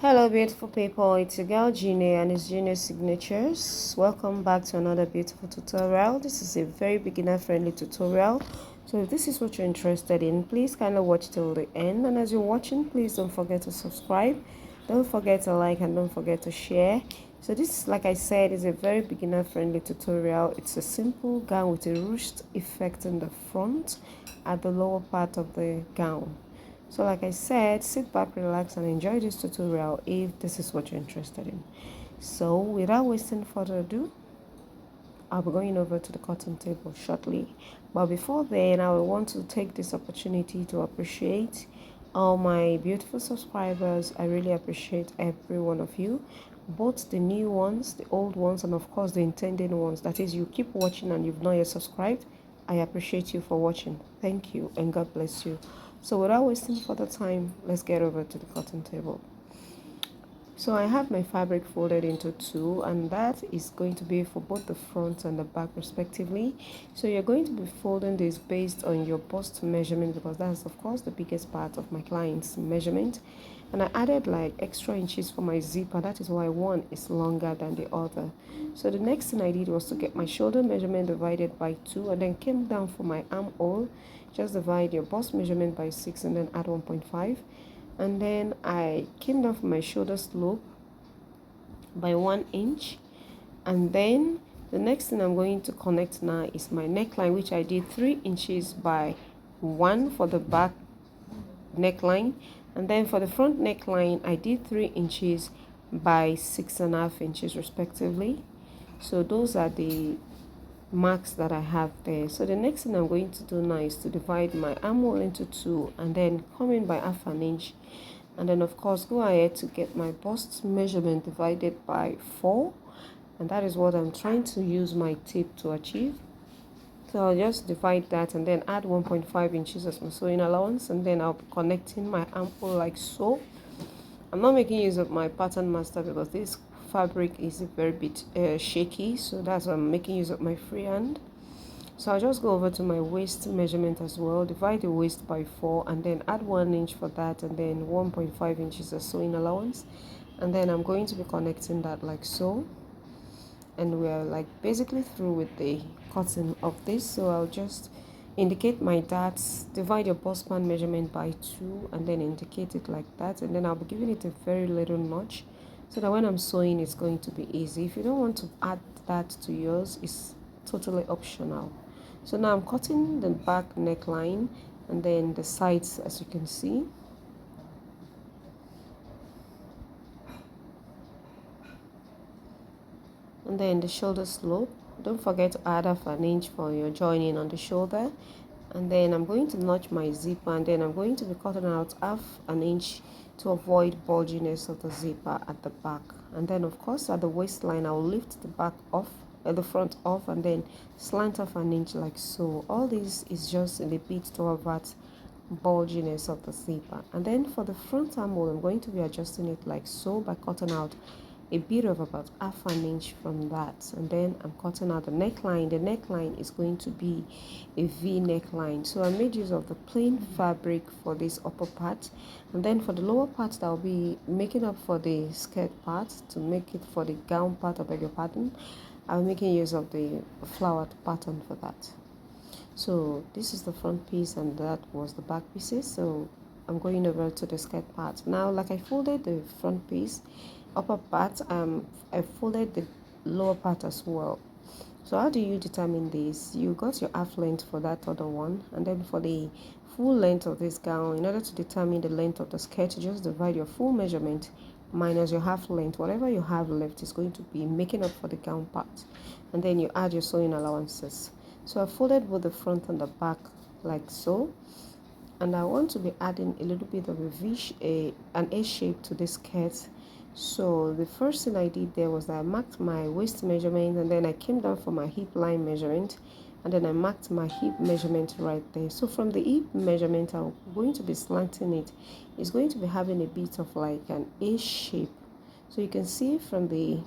Hello, beautiful people. It's your girl Genie and it's Genie Signatures. Welcome back to another beautiful tutorial. This is a very beginner friendly tutorial. So, if this is what you're interested in, please kindly watch till the end. And as you're watching, please don't forget to subscribe, don't forget to like, and don't forget to share. So, this, like I said, is a very beginner friendly tutorial. It's a simple gown with a ruched effect in the front at the lower part of the gown. So like I said, sit back, relax and enjoy this tutorial if this is what you're interested in. So without wasting further ado, I'll be going over to the cutting table shortly. But before then, I will want to take this opportunity to appreciate all my beautiful subscribers. I really appreciate every one of you, both the new ones, the old ones, and of course the intended ones. That is, you keep watching and you've not yet subscribed. I appreciate you for watching. Thank you and God bless you. So without wasting further time, let's get over to the cutting table. So I have my fabric folded into two, and that is going to be for both the front and the back respectively. So you're going to be folding this based on your bust measurement, because that's of course the biggest part of my client's measurement. And I added like extra inches for my zipper. That is why one is longer than the other. So the next thing I did was to get my shoulder measurement divided by 2, and then came down for my armhole. Just divide your bust measurement by 6 and then add 1.5. And then I came down from my shoulder slope by 1 inch. And then the next thing I'm going to connect now is my neckline, which I did 3 inches by 1 for the back neckline. And then for the front neckline, I did 3 inches by 6.5 inches respectively. So those are the marks that I have there. So the next thing I'm going to do now is to divide my armhole into 2 and then come in by half an inch, and then of course go ahead to get my bust measurement divided by 4, and that is what I'm trying to use my tape to achieve. So I'll just divide that and then add 1.5 inches as my sewing allowance, and then I'll be connecting my armhole like so. I'm not making use of my pattern master because this fabric is a very bit shaky, so that's why I'm making use of my free hand. So I'll just go over to my waist measurement as well, divide the waist by 4 and then add 1 inch for that, and then 1.5 inches as sewing allowance, and then I'm going to be connecting that like so. And we're like basically through with the cutting of this. So I'll just indicate my darts, divide your bust span measurement by 2 and then indicate it like that, and then I'll be giving it a very little notch so that when I'm sewing it's going to be easy. If you don't want to add that to yours, it's totally optional. So now I'm cutting the back neckline and then the sides, as you can see. And then the shoulder slope, don't forget to add half an inch for your joining on the shoulder. And then I'm going to notch my zipper, and then I'm going to be cutting out half an inch to avoid bulginess of the zipper at the back. And then of course at the waistline I'll lift the back off, the front off, and then slant off an inch like so. All this is just in a bit to avert bulginess of the zipper. And then for the front armhole, I'm going to be adjusting it like so by cutting out a bit of about half an inch from that, and then I'm cutting out the neckline. The neckline is going to be a V neckline, so I made use of the plain fabric for this upper part, and then for the lower part that I'll be making up for the skirt part to make it for the gown part, I beg your pardon, I'm making use of the flowered pattern for that. So this is the front piece and that was the back pieces. So I'm going over to the skirt part now. Like I folded the front piece, upper part, I folded the lower part as well. So how do you determine this? You got your half length for that other one, and then for the full length of this gown, in order to determine the length of the skirt, you just divide your full measurement minus your half length. Whatever you have left is going to be making up for the gown part, and then you add your sewing allowances. So I folded both the front and the back like so, and I want to be adding a little bit of an A shape to this skirt. So the first thing I did there was that I marked my waist measurement, and then I came down for my hip line measurement, and then I marked my hip measurement right there. So from the hip measurement, I'm going to be slanting it. It's going to be having a bit of like an A shape. So you can see from the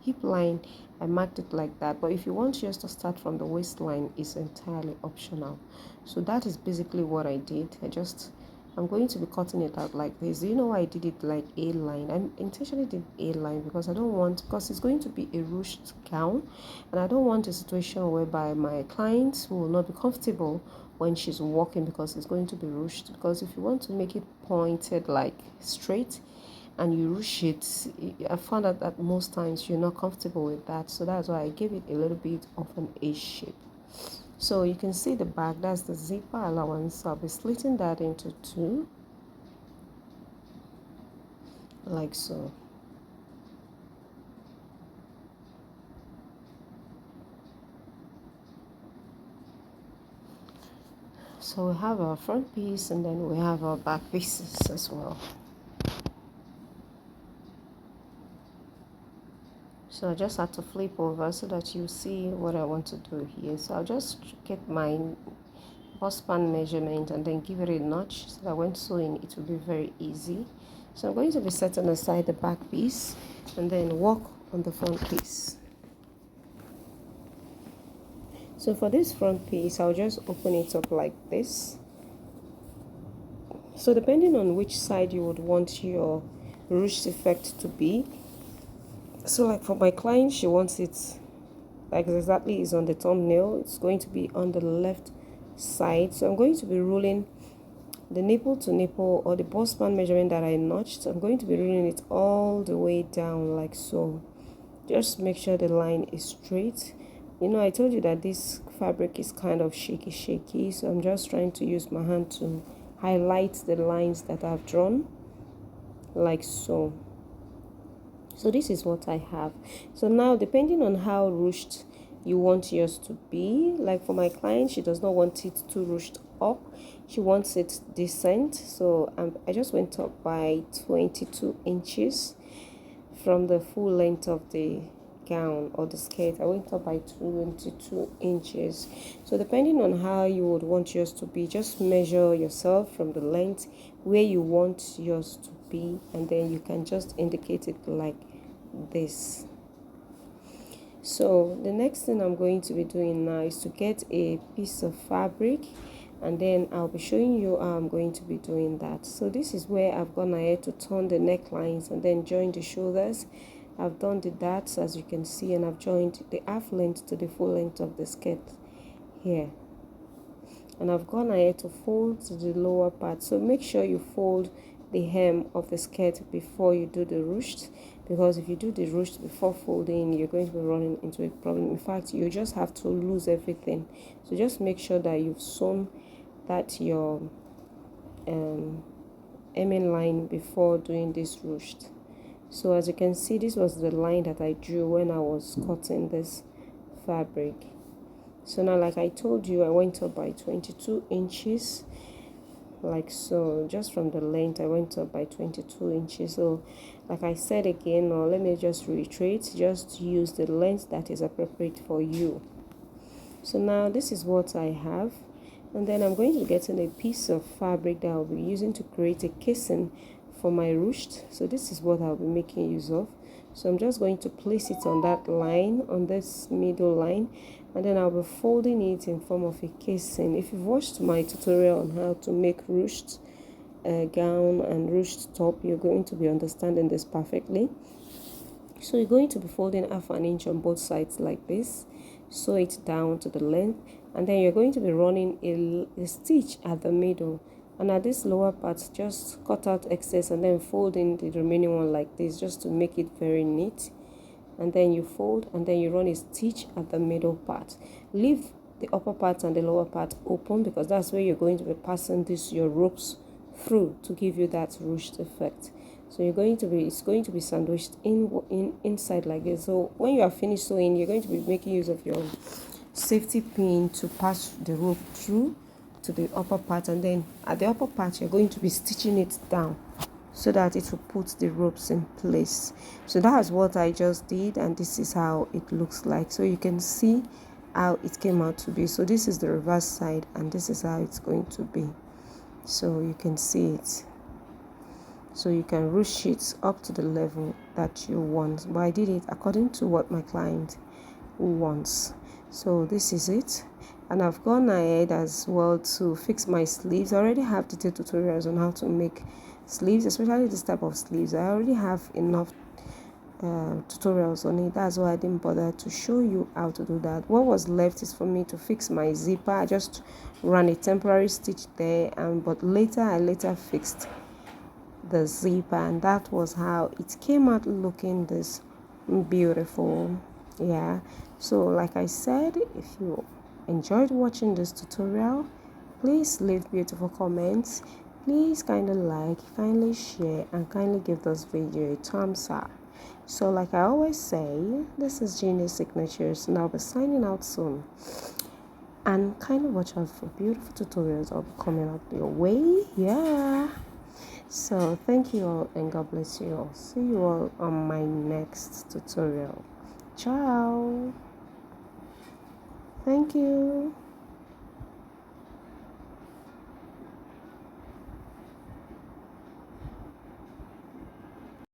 hip line I marked it like that, but if you want just to start from the waistline, it's entirely optional. So that is basically what I did. I just I'm going to be cutting it out like this. Do you know why I did it like a line? I intentionally did a line because because it's going to be a ruched gown, and I don't want a situation whereby my client will not be comfortable when she's walking because it's going to be ruched. Because if you want to make it pointed like straight and you ruche it, I found out that most times you're not comfortable with that, so that's why I gave it a little bit of an A shape. So you can see the back, that's the zipper allowance. So I'll be slitting that into two, like so. So we have our front piece and then we have our back pieces as well. So I just have to flip over so that you see what I want to do here. So I'll just get my bust span measurement and then give it a notch so that when sewing it will be very easy. So I'm going to be setting aside the back piece and then work on the front piece. So for this front piece, I'll just open it up like this. So depending on which side you would want your ruched effect to be. So like for my client, she wants it like exactly is on the thumbnail. It's going to be on the left side. So I'm going to be ruling the nipple to nipple, or the bust span measurement that I notched. I'm going to be ruling it all the way down like so. Just make sure the line is straight. You know, I told you that this fabric is kind of shaky, so I'm just trying to use my hand to highlight the lines that I've drawn like so. So this is what I have. So now, depending on how ruched you want yours to be, like for my client, she does not want it too ruched up, she wants it decent. So I just went up by 22 inches from the full length of the gown or the skirt. I went up by 22 inches. So depending on how you would want yours to be, just measure yourself from the length where you want yours to be, and then you can just indicate it like this. So the next thing I'm going to be doing now is to get a piece of fabric, and then I'll be showing you how I'm going to be doing that. So this is where I've gone ahead to turn the necklines and then join the shoulders. I've done the darts, as you can see, and I've joined the half length to the full length of the skirt here. And I've gone ahead to fold to the lower part. So make sure you fold the hem of the skirt before you do the ruched, because if you do the ruched before folding, you're going to be running into a problem. In fact, you just have to lose everything. So just make sure that you've sewn that your hemming line before doing this ruched. So as you can see, this was the line that I drew when I was cutting this fabric. So now, like I told you, I went up by 22 inches like so. Just from the length, I went up by 22 inches. So like I said again, or let me just reiterate, just use the length that is appropriate for you. So now this is what I have, and then I'm going to be getting a piece of fabric that I'll be using to create a casing for my ruched. So this is what I'll be making use of. So I'm just going to place it on that line, on this middle line, and then I'll be folding it in form of a casing. If you've watched my tutorial on how to make ruched gown and ruched top, you're going to be understanding this perfectly. So you're going to be folding half an inch on both sides like this, sew it down to the length, and then you're going to be running a stitch at the middle, and at this lower part just cut out excess and then fold in the remaining one like this, just to make it very neat. And then you fold and then you run a stitch at the middle part. Leave the upper part and the lower part open, because that's where you're going to be passing your ropes through to give you that ruched effect. So it's going to be sandwiched inside like this. So when you are finished sewing, you're going to be making use of your safety pin to pass the rope through to the upper part, and then at the upper part you're going to be stitching it down so that it will put the ropes in place. So that's what I just did, and this is how it looks like. So you can see how it came out to be. So this is the reverse side, and this is how it's going to be. So you can see it. So you can ruche it up to the level that you want, but I did it according to what my client wants. So this is it. And I've gone ahead as well to fix my sleeves. I already have detailed tutorials on how to make sleeves, especially this type of sleeves. I already have enough tutorials on it. That's why I didn't bother to show you how to do that. What was left is for me to fix my zipper. I just ran a temporary stitch there, but I later fixed the zipper, and that was how it came out looking this beautiful. Yeah, so like I said, if you enjoyed watching this tutorial, please leave beautiful comments, please kindly share, and kindly give this video a thumbs up. So like I always say, this is Genius Signatures, and I'll be signing out soon. And kindly watch out for beautiful tutorials I'll be coming up your way. Yeah, so thank you all, and God bless you all. See you all on my next tutorial. Ciao. Thank you.